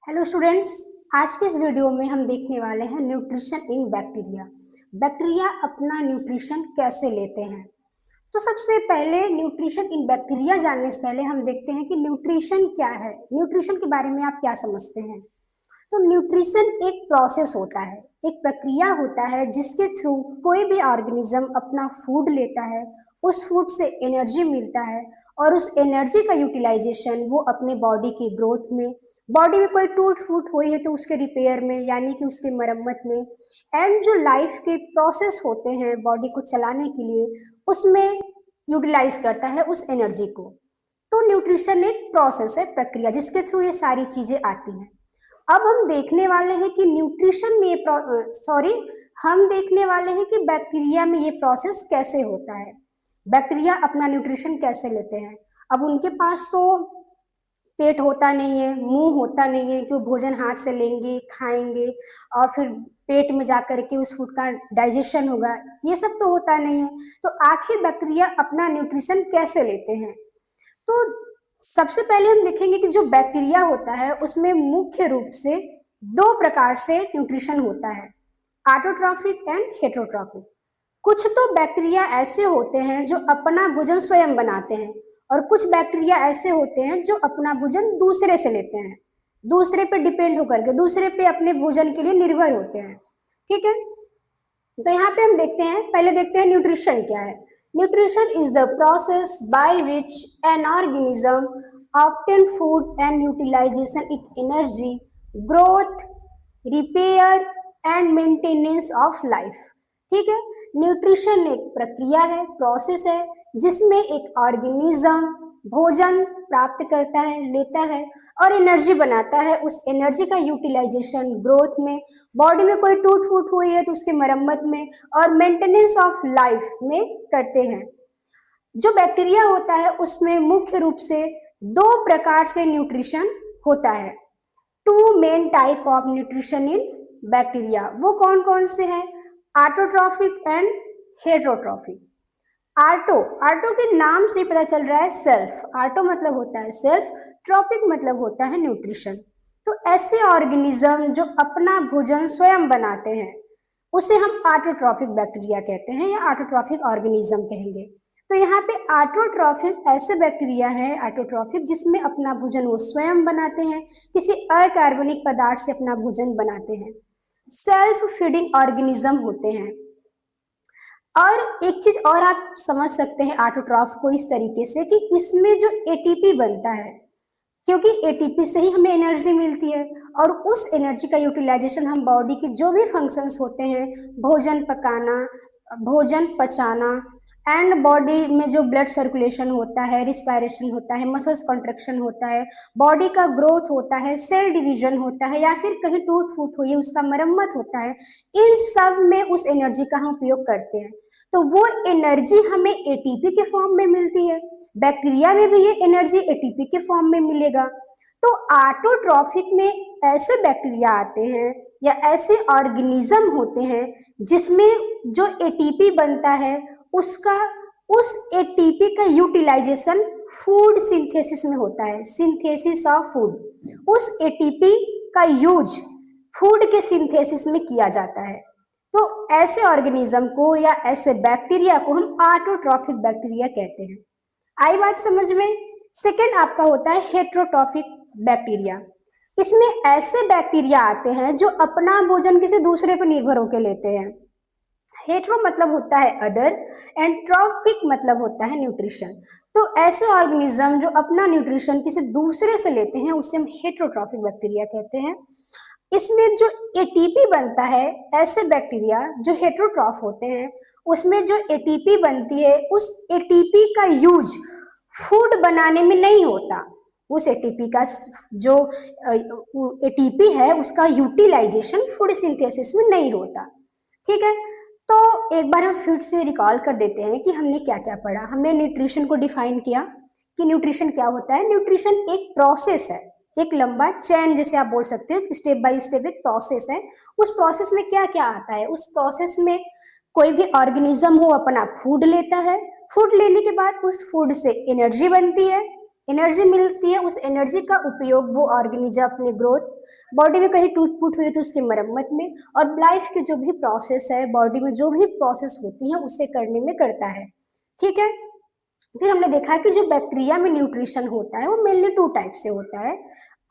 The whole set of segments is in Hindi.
Hello students. आज के इस वीडियो में हम देखने वाले हैं न्यूट्रिशन इन बैक्टीरिया। बैक्टीरिया अपना न्यूट्रिशन कैसे लेते हैं। तो सबसे पहले न्यूट्रिशन इन बैक्टीरिया जानने से पहले हम देखते हैं कि न्यूट्रिशन क्या है। न्यूट्रिशन के बारे में आप क्या समझते हैं। तो न्यूट्रिशन एक प्रोसेस होता है, एक प्रक्रिया होता है जिसके थ्रू कोई भी ऑर्गेनिज्म अपना फूड लेता है, उस फूड से एनर्जी मिलता है और उस एनर्जी का यूटिलाइजेशन वो अपने बॉडी की ग्रोथ में, बॉडी में कोई टूट फूट हुई है तो उसके रिपेयर में यानी कि उसकी मरम्मत में, एंड जो लाइफ के प्रोसेस होते हैं बॉडी को चलाने के लिए उसमें यूटिलाइज करता है उस एनर्जी को। तो न्यूट्रिशन एक प्रोसेस है, प्रक्रिया जिसके थ्रू ये सारी चीजें आती हैं। अब हम देखने वाले हैं कि न्यूट्रिशन में हम देखने वाले हैं कि बैक्टीरिया में ये प्रोसेस कैसे होता है, बैक्टीरिया अपना न्यूट्रिशन कैसे लेते हैं। अब उनके पास तो पेट होता नहीं है, मुंह होता नहीं है कि वो भोजन हाथ से लेंगे खाएंगे और फिर पेट में जाकर के उस फूड का डाइजेशन होगा, ये सब तो होता नहीं है। तो आखिर बैक्टीरिया अपना न्यूट्रिशन कैसे लेते हैं। तो सबसे पहले हम देखेंगे कि जो बैक्टीरिया होता है उसमें मुख्य रूप से दो प्रकार से न्यूट्रिशन होता है, ऑटोट्रॉफिक एंड हेटेरोट्रॉफिक। कुछ तो बैक्टीरिया ऐसे होते हैं जो अपना भोजन स्वयं बनाते हैं और कुछ बैक्टीरिया ऐसे होते हैं जो अपना भोजन दूसरे से लेते हैं, दूसरे पे डिपेंड होकर के दूसरे पे अपने भोजन के लिए निर्भर होते हैं। ठीक है, तो यहाँ पे हम देखते हैं, पहले देखते हैं न्यूट्रिशन क्या है। Nutrition is the process by which an organism obtain food and utilization it energy, growth, repair and maintenance of life. ठीक है, न्यूट्रिशन एक प्रक्रिया है, प्रोसेस है जिसमें एक ऑर्गेनिज्म भोजन प्राप्त करता है, लेता है और एनर्जी बनाता है। उस एनर्जी का यूटिलाइजेशन ग्रोथ में, बॉडी में कोई टूट फूट हुई है तो उसकी मरम्मत में और मेंटेनेंस ऑफ लाइफ में करते हैं। जो बैक्टीरिया होता है उसमें मुख्य रूप से दो प्रकार से न्यूट्रिशन होता है। Two main type of nutrition in bacteria, वो कौन कौन से हैं। Autotrophic and heterotrophic. आर्टो के नाम से पता चल रहा है सेल्फ, आर्टो मतलब होता है सेल्फ, ट्रॉपिक मतलब होता है न्यूट्रिशन। तो ऐसे ऑर्गेनिज्म जो अपना भोजन स्वयं बनाते हैं उसे हम ऑटोट्रॉफिक बैक्टीरिया कहते हैं या ऑटोट्रॉफिक ऑर्गेनिज्म कहेंगे। तो यहाँ पे ऑटोट्रॉफिक ऐसे बैक्टीरिया हैं, ऑटोट्रॉफिक जिसमें अपना भोजन वो स्वयं बनाते हैं, किसी अकार्बनिक पदार्थ से अपना भोजन बनाते हैं, सेल्फ फीडिंग ऑर्गेनिज्म होते हैं। और एक चीज और आप समझ सकते हैं ऑटोट्रॉफ को इस तरीके से कि इसमें जो एटीपी बनता है, क्योंकि एटीपी से ही हमें एनर्जी मिलती है और उस एनर्जी का यूटिलाइजेशन हम बॉडी के जो भी फंक्शंस होते हैं, भोजन पकाना, भोजन पचाना एंड बॉडी में जो ब्लड सर्कुलेशन होता है, रिस्पायरेशन होता है, मसल्स कॉन्ट्रैक्शन होता है, बॉडी का ग्रोथ होता है, सेल डिवीजन होता है या फिर कहीं टूट फूट हुई है उसका मरम्मत होता है, इन सब में उस एनर्जी का हम उपयोग करते हैं। तो वो एनर्जी हमें एटीपी के फॉर्म में मिलती है, बैक्टीरिया में भी ये एनर्जी एटीपी के फॉर्म में मिलेगा। तो ऑटोट्रॉफिक में ऐसे बैक्टीरिया आते हैं या ऐसे ऑर्गेनिज्म होते हैं जिसमें जो एटीपी बनता है उसका, उस एटीपी का यूटिलाइजेशन फूड सिंथेसिस में होता है, सिंथेसिस ऑफ फूड। उस एटीपी का यूज फूड के सिंथेसिस में किया जाता है। तो ऐसे ऑर्गेनिज्म को या ऐसे बैक्टीरिया को हम ऑटोट्रॉफिक बैक्टीरिया कहते हैं। आई बात समझ में। सेकेंड आपका होता है हेटेरोट्रॉफिक बैक्टीरिया। इसमें ऐसे बैक्टीरिया आते हैं जो अपना भोजन किसी दूसरे पर निर्भर होकर लेते हैं। हेटेरो मतलब होता है अदर एंड ट्रॉफिक मतलब होता है न्यूट्रिशन। तो ऐसे ऑर्गेनिज्म जो अपना न्यूट्रिशन किसी दूसरे से लेते हैं उसे हम हेटेरोट्रॉफिक बैक्टीरिया कहते हैं। इसमें जो एटीपी बनता है, ऐसे बैक्टीरिया जो हेटेरोट्रॉफ होते हैं उसमें जो एटीपी बनती है उस एटीपी का यूज फूड बनाने में नहीं होता, उस एटीपी का जो एटीपी है उसका यूटिलाइजेशन फूड सिंथेसिस में नहीं होता। ठीक है, तो एक बार हम फिर से रिकॉल कर देते हैं कि हमने क्या क्या पढ़ा। हमने न्यूट्रिशन को डिफाइन किया कि न्यूट्रिशन क्या होता है। न्यूट्रिशन एक प्रोसेस है, एक लंबा चैन जैसे आप बोल सकते हो, स्टेप बाय स्टेप एक प्रोसेस है। उस प्रोसेस में क्या क्या आता है, उस प्रोसेस में कोई भी ऑर्गेनिज्म हो अपना फूड लेता है, फूड लेने के बाद उस फूड से एनर्जी बनती है, एनर्जी मिलती है, उस एनर्जी का उपयोग वो ऑर्गेनिज्म अपने ग्रोथ, बॉडी में कहीं टूट फूट हुई तो उसकी मरम्मत में, और लाइफ के जो भी प्रोसेस है, बॉडी में जो भी प्रोसेस होती है उसे करने में करता है। ठीक है। फिर हमने देखा है कि जो बैक्टीरिया में न्यूट्रिशन होता है वो मेनली 2 टाइप से होता है,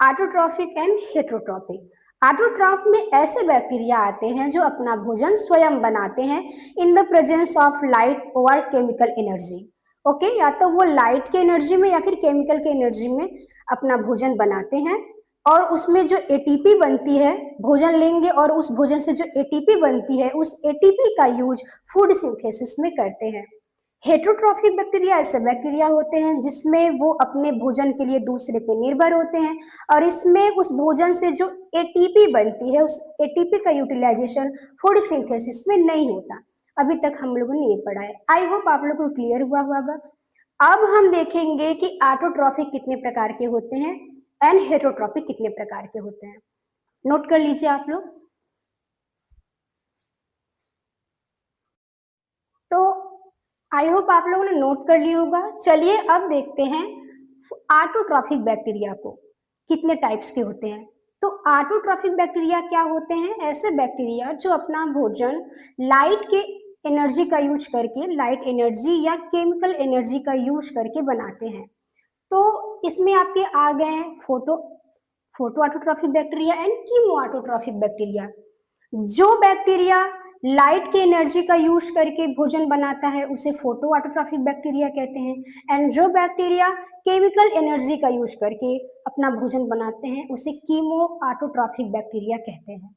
ऑटोट्रॉफिक एंड हेटेरोट्रॉफिक। ऑटोट्रॉफ में ऐसे बैक्टीरिया आते हैं जो अपना भोजन स्वयं बनाते हैं in the presence of light और केमिकल एनर्जी। ओके, या तो वो लाइट के एनर्जी में या फिर केमिकल के एनर्जी में अपना भोजन बनाते हैं, और उसमें जो एटीपी बनती है, भोजन लेंगे और उस भोजन से जो एटीपी बनती है उस एटीपी का यूज फूड सिंथेसिस में करते हैं। हेटेरोट्रॉफिक बैक्टीरिया ऐसे बैक्टीरिया होते हैं जिसमें वो अपने भोजन के लिए दूसरे पे निर्भर होते हैं, और इसमें उस भोजन से जो एटीपी बनती है उस एटीपी का यूटिलाइजेशन फूड सिंथेसिस में नहीं होता। अभी तक हम लोगों ने ये पढ़ा है। आई होप आप लोगों को क्लियर हुआ होगा। अब हम देखेंगे कि ऑटोट्रॉफिक कितने प्रकार के होते हैं एंड हेटेरोट्रॉफिक कितने प्रकार के होते हैं। नोट कर लीजिए आप लोग। तो आई होप आप लोगों ने नोट कर लिया होगा। चलिए अब देखते हैं ऑटोट्रॉफिक बैक्टीरिया को कितने टाइप्स के होते हैं। तो ऑटोट्रॉफिक बैक्टीरिया क्या होते हैं? ऐसे बैक्टीरिया जो अपना भोजन लाइट के एनर्जी का यूज करके, लाइट एनर्जी या केमिकल एनर्जी का यूज करके बनाते हैं। तो इसमें आपके आ गए हैं photo autotrophic bacteria and chemo autotrophic bacteria. जो बैक्टीरिया लाइट की एनर्जी का यूज करके भोजन बनाता है उसे फोटो ऑटोट्रॉफिक बैक्टीरिया कहते हैं, एंड जो बैक्टीरिया केमिकल एनर्जी का यूज करके अपना भोजन बनाते हैं उसे कीमो ऑटोट्रॉफिक बैक्टीरिया कहते हैं।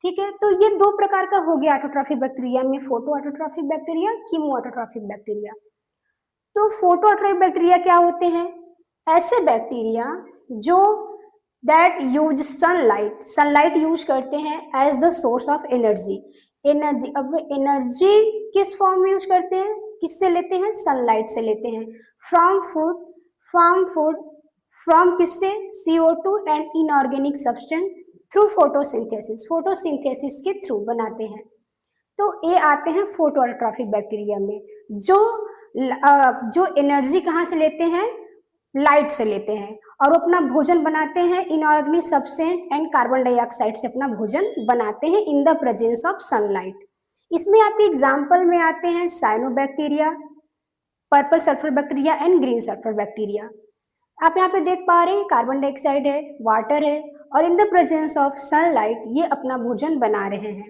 ठीक है, तो ये 2 प्रकार का हो गया ऑटोट्रॉफिक बैक्टीरिया में, photo autotrophic bacteria, chemo autotrophic bacteria. तो फोटो ऑटोट्रॉफिक बैक्टीरिया क्या होते हैं? ऐसे बैक्टीरिया जो दैट यूज सनलाइट यूज करते हैं as the source of energy. अब एनर्जी किस फॉर्म में यूज करते हैं, किससे लेते हैं? सनलाइट से लेते हैं। फ्रॉम फूड फ्रॉम किससे? CO2 and inorganic substance through photosynthesis के थ्रू बनाते हैं। तो ये आते हैं फोटो ऑटोट्रॉफिक बैक्टीरिया में, जो एनर्जी कहाँ से लेते हैं? लाइट से लेते हैं, और वो अपना भोजन बनाते हैं inorganic substance and carbon dioxide से अपना भोजन बनाते हैं in the presence of sunlight. इसमें आपके एग्जाम्पल में आते हैं cyanobacteria, purple sulphur bacteria and green sulphur bacteria. आप यहाँ पे देख पा रहे हैं कार्बन डाइऑक्साइड है, वाटर है, और in the presence of sunlight ये अपना भोजन बना रहे हैं।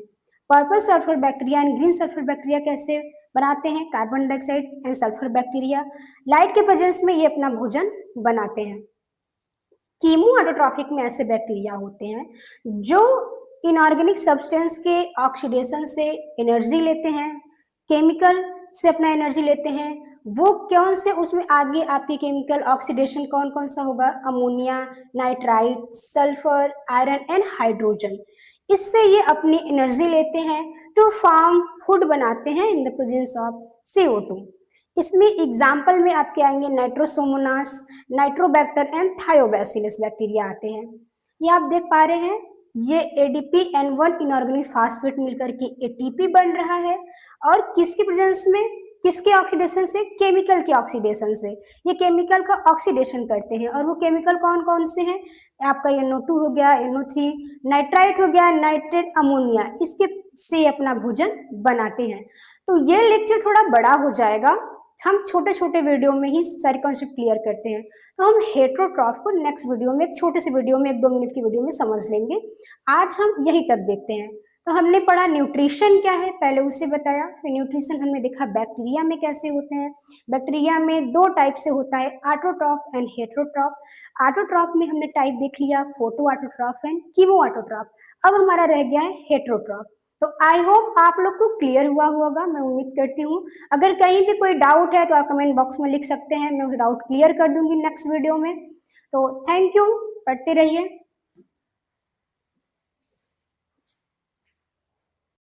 Purple sulphur bacteria and green sulphur bacteria कैसे बनाते हैं? Carbon dioxide and sulphur bacteria light के प्रेजेंस में ये अपना भोजन बनाते हैं। कीमो ऑटोट्रॉफिक में ऐसे बैक्टीरिया होते हैं जो इनऑर्गेनिक सब्सटेंस के ऑक्सीडेशन से एनर्जी लेते हैं, केमिकल से अपना एनर्जी लेते हैं। वो कौन से, उसमें आगे आपके केमिकल ऑक्सीडेशन कौन कौन सा होगा? Ammonia, nitrite, sulphur, iron and hydrogen. इससे ये अपनी एनर्जी लेते हैं टू फॉर्म फूड बनाते हैं in the presence of CO2। इसमें एग्जाम्पल में आपके आएंगे Nitrosomonas, Nitrobacter and Thiobacillus bacteria आते हैं। ये आप देख पा रहे हैं, ये ADP N1 इनऑर्गेनिक फास्फेट मिलकर के ATP बन रहा है, और किसके प्रेजेंस में, किसके ऑक्सीडेशन से? केमिकल के ऑक्सीडेशन से। ये केमिकल का ऑक्सीडेशन करते हैं, और वो केमिकल कौन कौन से हैं? आपका NO2 हो गया, NO3, नाइट्राइट हो गया, नाइट्रेट, अमोनिया, इसके से अपना भोजन बनाते हैं। तो ये लेक्चर थोड़ा बड़ा हो जाएगा, हम छोटे छोटे वीडियो में ही सारे कॉन्सेप्ट क्लियर करते हैं। तो हम हेटेरोट्रॉफ को नेक्स्ट वीडियो में, एक छोटे से वीडियो में, 1-2 मिनट की वीडियो में समझ लेंगे। आज हम यहीं तक देखते हैं। तो हमने पढ़ा न्यूट्रिशन क्या है, पहले उसे बताया। फिर न्यूट्रिशन हमने देखा बैक्टीरिया में कैसे होते हैं। बैक्टीरिया में 2 टाइप से होता है, ऑटोट्रॉफ एंड हेटेरोट्रॉफ। ऑटोट्रॉफ में हमने टाइप देख लिया, photo autotroph and chemo autotroph. अब हमारा रह गया है हेटेरोट्रॉफ। तो आई होप आप लोग को क्लियर हुआ होगा, मैं उम्मीद करती हूँ। अगर कहीं भी कोई डाउट है तो आप कमेंट बॉक्स में लिख सकते हैं, मैं उस डाउट क्लियर कर दूंगी नेक्स्ट वीडियो में। तो थैंक यू, पढ़ते रहिए।